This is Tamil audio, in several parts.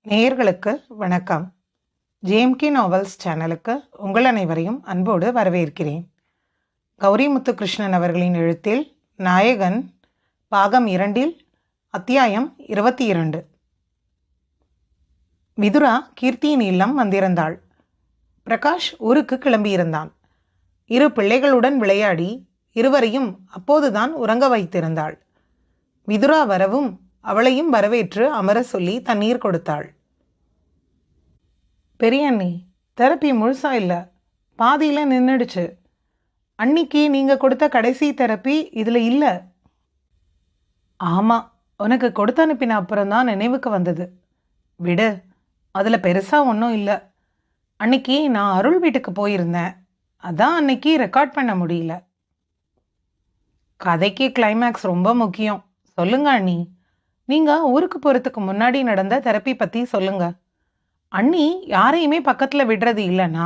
நேயர்களுக்கு வணக்கம். ஜேஎம்கே நாவல்ஸ் சேனலுக்கு உங்கள் அனைவரையும் அன்போடு வரவேற்கிறேன். கௌரி முத்துகிருஷ்ணன் அவர்களின் எழுத்தில் நாயகன் பாகம் 2 அத்தியாயம் 22. விதுரா கீர்த்தியின் இல்லம் வந்திருந்தாள். பிரகாஷ் ஊருக்கு கிளம்பியிருந்தான். 2 பிள்ளைகளுடன் விளையாடி இருவரையும் அப்போதுதான் உறங்க வைத்திருந்தாள். விதுரா வரவும் அவளையும் வரவேற்று அமர சொல்லி தண்ணீர் கொடுத்தாள். பெரிய அண்ணி, தெரப்பி முழுசா இல்லை, பாதியில் நின்றுடுச்சு. அன்னிக்கு நீங்கள் கொடுத்த கடைசி தெரப்பி இதில் இல்லை. ஆமாம், உனக்கு கொடுத்து அனுப்பின அப்புறம்தான் நினைவுக்கு வந்தது. விடு, அதில் பெருசாக ஒன்றும் இல்லை. அன்னைக்கு நான் அருள் வீட்டுக்கு போயிருந்தேன், அதான் அன்னைக்கு ரெக்கார்ட் பண்ண முடியல. கதைக்கு கிளைமேக்ஸ் ரொம்ப முக்கியம். சொல்லுங்க அண்ணி, நீங்கள் ஊருக்கு போகிறதுக்கு முன்னாடி நடந்த தெரப்பி பற்றி சொல்லுங்க. அண்ணி யாரையுமே பக்கத்தில் விடுறது இல்லைன்னா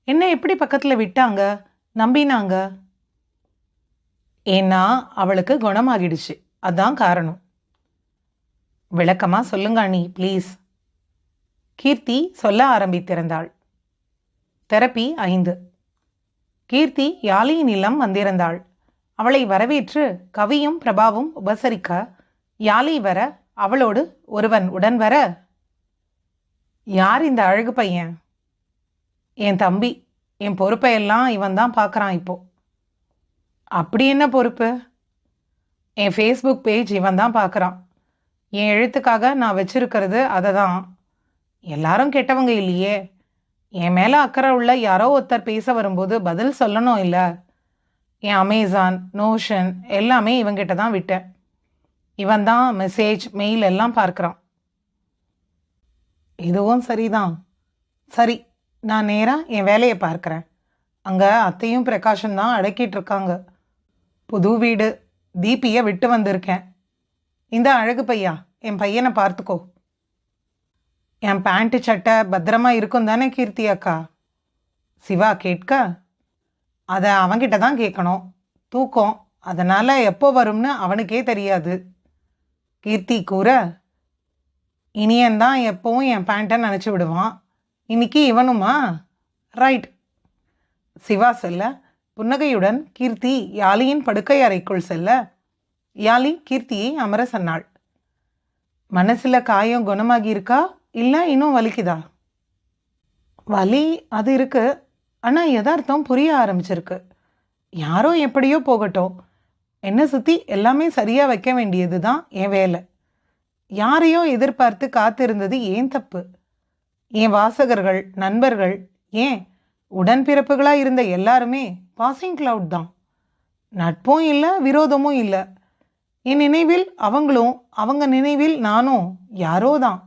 என்ன எப்படி பக்கத்தில் விட்டாங்க, நம்பினாங்க? ஏன்னா அவளுக்கு குணமாகிடுச்சு, அதான் காரணம். விளக்கமாக சொல்லுங்க அண்ணி ப்ளீஸ். கீர்த்தி சொல்ல ஆரம்பித்திருந்தாள். தெரப்பி 5. கீர்த்தி யாழியின் இல்லம் வந்திருந்தாள். அவளை வரவேற்று கவியும் பிரபாவும் உபசரிக்க யாழி வர அவளோடு ஒருவன் உடன் வர, யார் இந்த அழகு பையன்? என் தம்பி, என் பொறுப்பையெல்லாம் இவன் தான் பார்க்குறான் இப்போ. அப்படி என்ன பொறுப்பு? என் ஃபேஸ்புக் பேஜ் இவன் தான் பார்க்குறான். என் எழுத்துக்காக நான் வச்சிருக்கிறது அதை தான். எல்லாரும் கெட்டவங்க இல்லையே. என் மேலே அக்கறை உள்ள யாரோ ஒருத்தர் பேச வரும்போது பதில் சொல்லணும் இல்லை? என் அமேசான், நோஷன் எல்லாமே இவங்கிட்ட தான் விட்டேன். இவன் தான் மெசேஜ், மெயில் எல்லாம் பார்க்குறான். இதுவும் சரிதான். சரி, நான் நேராக என் வேலையை பார்க்குறேன். அங்கே அத்தையும் பிரகாஷும் தான் அடக்கிட்டு இருக்காங்க. புது வீடு, தீபியை விட்டு வந்திருக்கேன். இந்த அழகு பையா, என் பையனை பார்த்துக்கோ. என் பேண்ட்டு சட்டை பத்திரமா இருக்கும் தானே கீர்த்தி அக்கா? சிவா கேட்க, அதை அவன்கிட்ட தான் கேட்கணும். தூக்கம், அதனால் எப்போ வரும்னு அவனுக்கே தெரியாது. கீர்த்தி கூற, இனியன் தான் எப்பவும் என் பேண்ட்டை நினச்சி விடுவான். இன்னைக்கு இவனுமா? ரைட். சிவா செல்ல புன்னகையுடன் கீர்த்தி யாழியின் படுக்கை அறைக்குள் செல்ல யாழி கீர்த்தியை அமர சொன்னாள். மனசில் காயம் குணமாகி இருக்கா இல்லை இன்னும் வலிக்குதா? வலி அது இருக்கு, ஆனால் யதார்த்தம் புரிய ஆரம்பிச்சிருக்கு. யாரோ எப்படியோ போகட்டும், என்னை சுற்றி எல்லாமே சரியாக வைக்க வேண்டியது தான் என் வேலை. யாரையோ எதிர்பார்த்து காத்திருந்தது ஏன் தப்பு? என் வாசகர்கள், நண்பர்கள், ஏன் உடன்பிறப்புகளாக இருந்த எல்லாருமே பாசிங் கிளவுட் தான். நட்பும் இல்லை, விரோதமும் இல்லை. என் நினைவில் அவங்களும், அவங்க நினைவில் நானும் யாரோ தான்.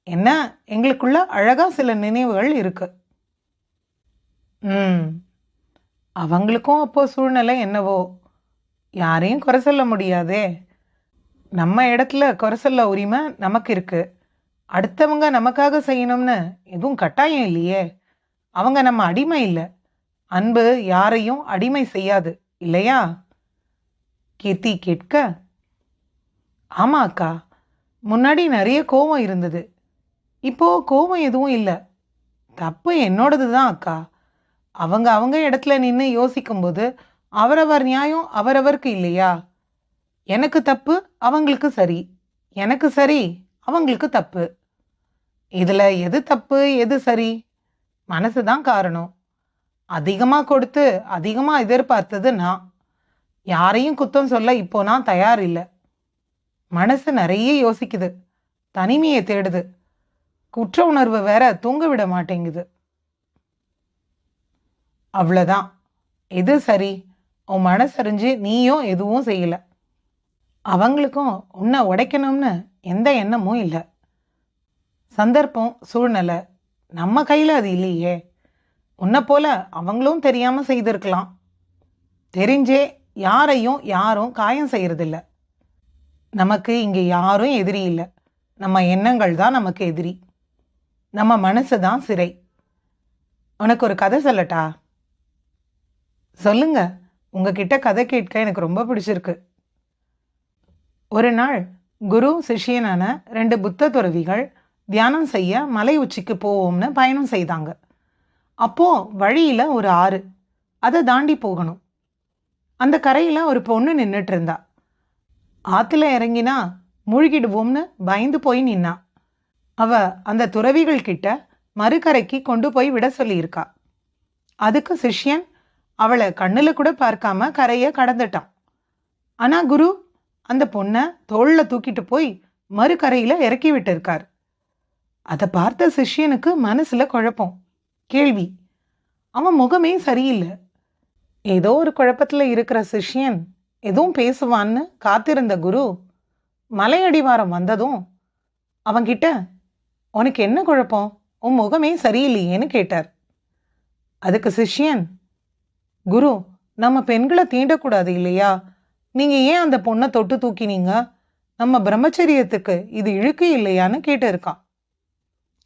என்ன, எங்களுக்குள்ள அழகாக சில நினைவுகள் இருக்கு. அவங்களுக்கும் அப்போ சூழ்நிலை என்னவோ, யாரையும் குறை சொல்ல முடியாதே. நம்ம இடத்துல குறை சொல்ல உரிமை நமக்கு இருக்கு. அடுத்தவங்க நமக்காக செய்யணும்னு எதுவும் கட்டாயம் இல்லையே. அவங்க நம்ம அடிமை இல்லை. அன்பு யாரையும் அடிமை செய்யாது இல்லையா? கீர்த்தி கேட்க, ஆமா அக்கா, முன்னாடி நிறைய கோபம் இருந்தது, இப்போ கோபம் எதுவும் இல்லை. தப்பு என்னோடது தான் அக்கா. அவங்க இடத்துல நின்று யோசிக்கும்போது அவரவர் நியாயம் அவரவருக்கு இல்லையா? எனக்கு தப்பு, அவங்களுக்கு சரி. எனக்கு சரி, அவங்களுக்கு தப்பு. இதில் எது தப்பு எது சரி? மனசு தான் காரணம். அதிகமாக கொடுத்து அதிகமாக எதிர்பார்த்தது நான். யாரையும் குத்தம் சொல்ல இப்போ நான் தயார் இல்லை. மனசு நிறைய யோசிக்குது, தனிமையை தேடுது, குற்ற உணர்வு வேற தூங்க விட மாட்டேங்குது. அவ்வளோதான். எது சரி? உன் மனசறிஞ்சு நீயும் எதுவும் செய்யல. அவங்களுக்கும் உன்னை உடைக்கணும்னு எந்த எண்ணமும் இல்லை. சந்தர்ப்பம், சூழ்நிலை நம்ம கையில் அது இல்லையே. உன்னை போல அவங்களும் தெரியாமல் செய்திருக்கலாம். தெரிஞ்சே யாரையும் யாரும் காயம் செய்யறதில்ல. நமக்கு இங்கே யாரும் எதிரி இல்லை. நம்ம எண்ணங்கள் தான் நமக்கு எதிரி. நம்ம மனசு தான் சிறை. உனக்கு ஒரு கதை சொல்லட்டா? சொல்லுங்க. உங்ககிட்ட கதை கேட்க எனக்கு ரொம்ப பிடிச்சிருக்கு. ஒரு நாள் குரு சிஷியனான 2 புத்த துறவிகள் தியானம் செய்ய மலை உச்சிக்கு போவோம்னு பயணம் செய்தாங்க. அப்போ வழியில ஒரு ஆறு, அதை தாண்டி போகணும். அந்த கரையில ஒரு பொண்ணு நின்றுட்டு இருந்தா. ஆத்துல இறங்கினா மூழ்கிடுவோம்னு பயந்து போய் நின்னா. அவ அந்த துறவிகள் கிட்ட மறுகரைக்கு கொண்டு போய் விட சொல்லியிருக்கா. அதுக்கு சிஷ்யன் அவளை கண்ணுல கூட பார்க்காம கரையை கடந்துட்டான். ஆனா குரு அந்த பொண்ணை தோள்ல தூக்கிட்டு போய் மறுகரையில இறக்கி விட்டு இருக்கார். அதை பார்த்த சிஷ்யனுக்கு மனசுல குழப்பம், கேள்வி. அவன் முகமே சரியில்லை. ஏதோ ஒரு குழப்பத்துல இருக்கிற சிஷ்யன் எதுவும் பேசுவான்னு காத்திருந்த குரு மலையடிவாரம் வந்ததும் அவன்கிட்ட, உனக்கு என்ன குழப்பம், உன் முகமே சரியில்லையேன்னு கேட்டார். அதுக்கு சிஷ்யன், குரு, நம்ம பெண்களை தீண்டக்கூடாது இல்லையா? நீங்க ஏன் அந்த பொண்ணை தொட்டு தூக்கினீங்க? நம்ம பிரம்மச்சரியத்துக்கு இது இழுக்கு இல்லையான்னு கேட்டு இருக்கான்.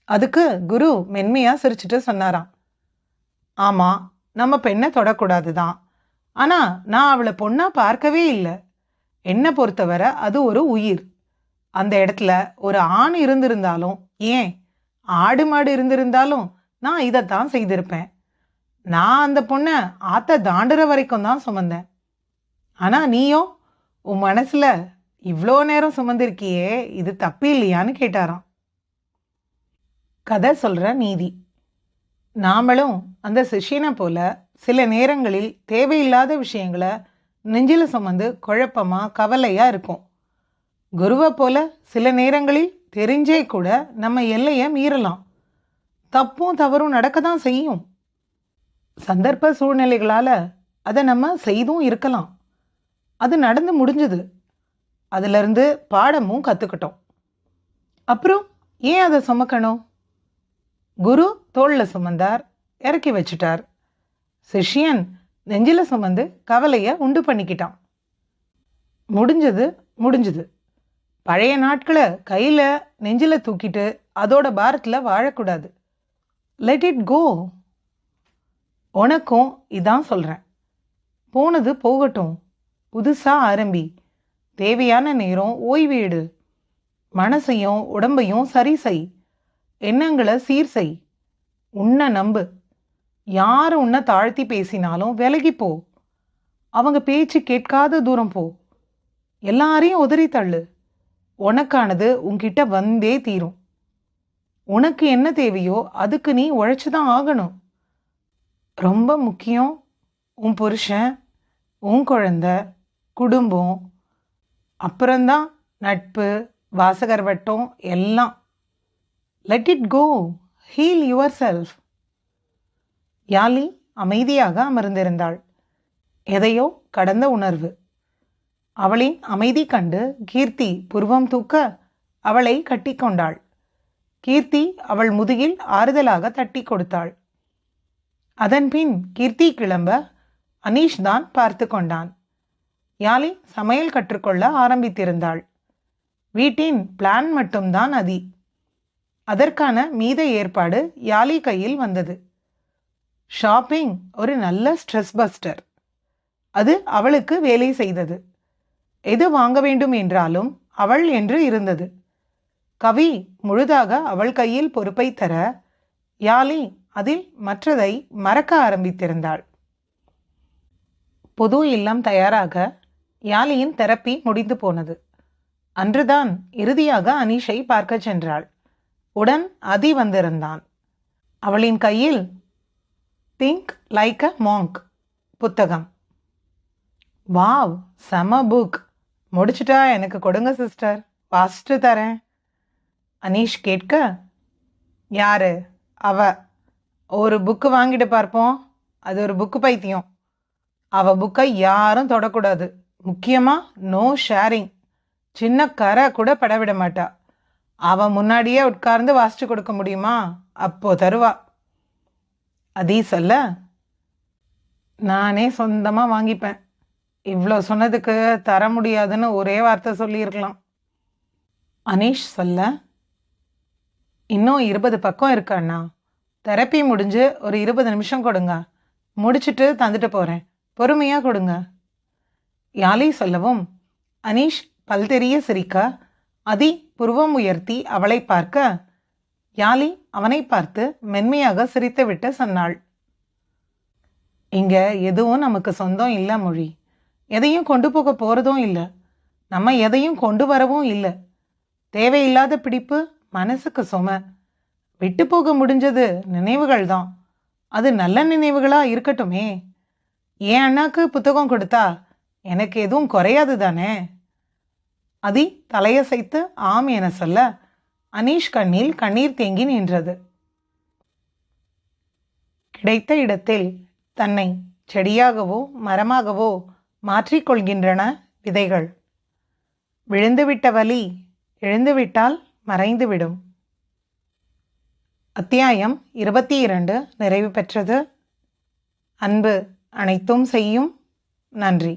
அதுக்கு குரு மென்மையா சிரிச்சுட்டு சொன்னாராம், ஆமா, நம்ம பெண்ணை தொடக்கூடாதுதான். ஆனா நான் அவளை பொண்ணா பார்க்கவே இல்லை. என்னை பொறுத்தவரை அது ஒரு உயிர். அந்த இடத்துல ஒரு ஆண் இருந்திருந்தாலும், ஏன் ஆடு மாடு இருந்திருந்தாலும் நான் இதைத்தான் செய்திருப்பேன். நான் அந்த பொண்ணை ஆத்த தாண்டுற வரைக்கும் தான் சுமந்தேன். ஆனா நீயோ உன் மனசுல இவ்வளோ நேரம் சுமந்திருக்கியே, இது தப்பு இல்லையான்னு கேட்டாராம். கதை சொல்ற நீதி. நாமளும் அந்த சிஷ்யனை போல சில நேரங்களில் தேவையில்லாத விஷயங்களை நெஞ்சில சுமந்து குழப்பமா கவலையா இருக்கும். குருவை போல சில நேரங்களில் தெரிஞ்சே கூட நம்ம எல்லையை மீறலாம். தப்பும் தவறும் நடக்க தான் செய்யும். சந்தர்ப்ப சூழ்நிலைகளால அதை நம்ம செய்தும் இருக்கலாம். அது நடந்து முடிஞ்சது. அதிலிருந்து பாடமும் கற்றுக்கிட்டோம். அப்புறம் ஏன் அதை சுமக்கணும்? குரு தோள்ல சுமந்தார், இறக்கி வச்சுட்டார். சிஷ்யன் நெஞ்சில சுமந்து கவலையை உண்டு பண்ணிக்கிட்டான். முடிஞ்சது முடிஞ்சது. பழைய நாட்களை கையில் நெஞ்சில தூக்கிட்டு அதோட பாரத்தில் வாழக்கூடாது. Let it go. உனக்கும் இதான் சொல்கிறேன். போனது போகட்டும். புதுசாக ஆரம்பி. தேவையான நேரம் ஓய்வு எடு. மனசையும் உடம்பையும் சரி செய். எண்ணங்களை சீர் செய். உன்னை நம்பு. யார் உன்னை தாழ்த்தி பேசினாலும் விலகி போ. அவங்க பேச்சு கேட்காத தூரம் போ. எல்லாரையும் உதறி தள்ளு. உனக்கானது உன்கிட்ட வந்தே தீரும். உனக்கு என்ன தேவையோ அதுக்கு நீ உழைச்சுதான் ஆகணும். ரொம்ப முக்கியம் உன் புருஷன், உன் குழந்தை, குடும்பம், அப்புறம்தான் நட்பு, வாசகர் வட்டம் எல்லாம். Let it go. Heal yourself. Yali அமைதியாக அமர்ந்திருந்தாள். எதையோ கடந்த உணர்வு. அவளின் அமைதி கண்டு கீர்த்தி புருவம் தூக்க அவளை கட்டி கொண்டாள். கீர்த்தி அவள் முதுகில் ஆறுதலாக தட்டி கொடுத்தாள். அதன்பின் கீர்த்தி கிளம்ப அனீஷ் தான் பார்த்து கொண்டான். யாலி சமையல் கற்றுக்கொள்ள ஆரம்பித்திருந்தாள். வீட்டின் பிளான் மட்டும்தான் அதி. அதற்கான மீத ஏற்பாடு யாலி கையில் வந்தது. ஷாப்பிங் ஒரு நல்ல ஸ்ட்ரெஸ் பஸ்டர். அது அவளுக்கு வேலை செய்தது. எது வாங்க வேண்டும் என்றாலும் அவள் என்று இருந்தது. கவி முழுதாக அவள் கையில் பொறுப்பை தர யாலி அதில் மற்றதை மறக்க ஆரம்பித்திருந்தாள். பொது இல்லம் தயாராக யாலியின் தெரப்பி முடிந்து போனது. அன்றுதான் இறுதியாக அனீஷை பார்க்க சென்றாள். உடன் அதி வந்திருந்தான். அவளின் கையில் திங்க் லைக் அ மாங்க் புத்தகம். வாவ், செம புக். முடிச்சுட்டா எனக்கு கொடுங்க சிஸ்டர், வாசிட்டு தரேன். அனீஷ் கேட்க, யாரு? அவ. ஒரு புக்கு வாங்கிட்டு பார்ப்போம். அது ஒரு புக்கு பைத்தியம். அவ புக்கை யாரும் தொடக்கூடாது. முக்கியமா நோ ஷேரிங். சின்ன கரை கூட படவிட மாட்டா. அவ முன்னாடியே உட்கார்ந்து வாசிச்சு கொடுக்க முடியுமா? அப்போ தருவா. அதீ சொல்ல, நானே சொந்தமா வாங்கிப்பேன். இவ்வளோ சொன்னதுக்கு தர முடியாதுன்னு ஒரே வார்த்தை சொல்லியிருக்கலாம். அனீஷ் சொல்ல, இன்னும் 20 பக்கம் இருக்கு அண்ணா. தெரப்பி முடிஞ்சு ஒரு 20 நிமிஷம் கொடுங்க. முடிச்சிட்டு தந்துட்டு போகிறேன். பொறுமையாக கொடுங்க. யாழி சொல்லவும், அனீஷ் பல் தெரிய சிரிக்க, அதி புருவம் உயர்த்தி அவளை பார்க்க, யாழி அவனை பார்த்து மென்மையாக சிரித்துவிட்டு சொன்னாள், இங்கே எதுவும் நமக்கு சொந்தம் இல்லை மொழி. எதையும் கொண்டு போக போகிறதும் இல்லை. நம்ம எதையும் கொண்டு வரவும் இல்லை. தேவையில்லாத பிடிப்பு மனசுக்கு சுமை. விட்டு போக முடிஞ்சது நினைவுகள் தான். அது நல்ல நினைவுகளாக இருக்கட்டுமே. என் அண்ணாக்கு புத்தகம் கொடுத்தா எனக்கு எதுவும் குறையாது தானே? அதி தலையசைத்து ஆம் என சொல்ல, அனீஷ் கண்ணில் கண்ணீர் தேங்கி நின்றது. கிடைத்த இடத்தில் தன்னை செடியாகவோ மரமாகவோ மாற்றிக்கொள்கின்றன விதைகள். விழுந்துவிட்ட வலி எழுந்துவிட்டால் மறைந்துவிடும். அத்தியாயம் 22 நிறைவு பெற்றது. அன்பு அனைத்தும் செய்யும். நன்றி.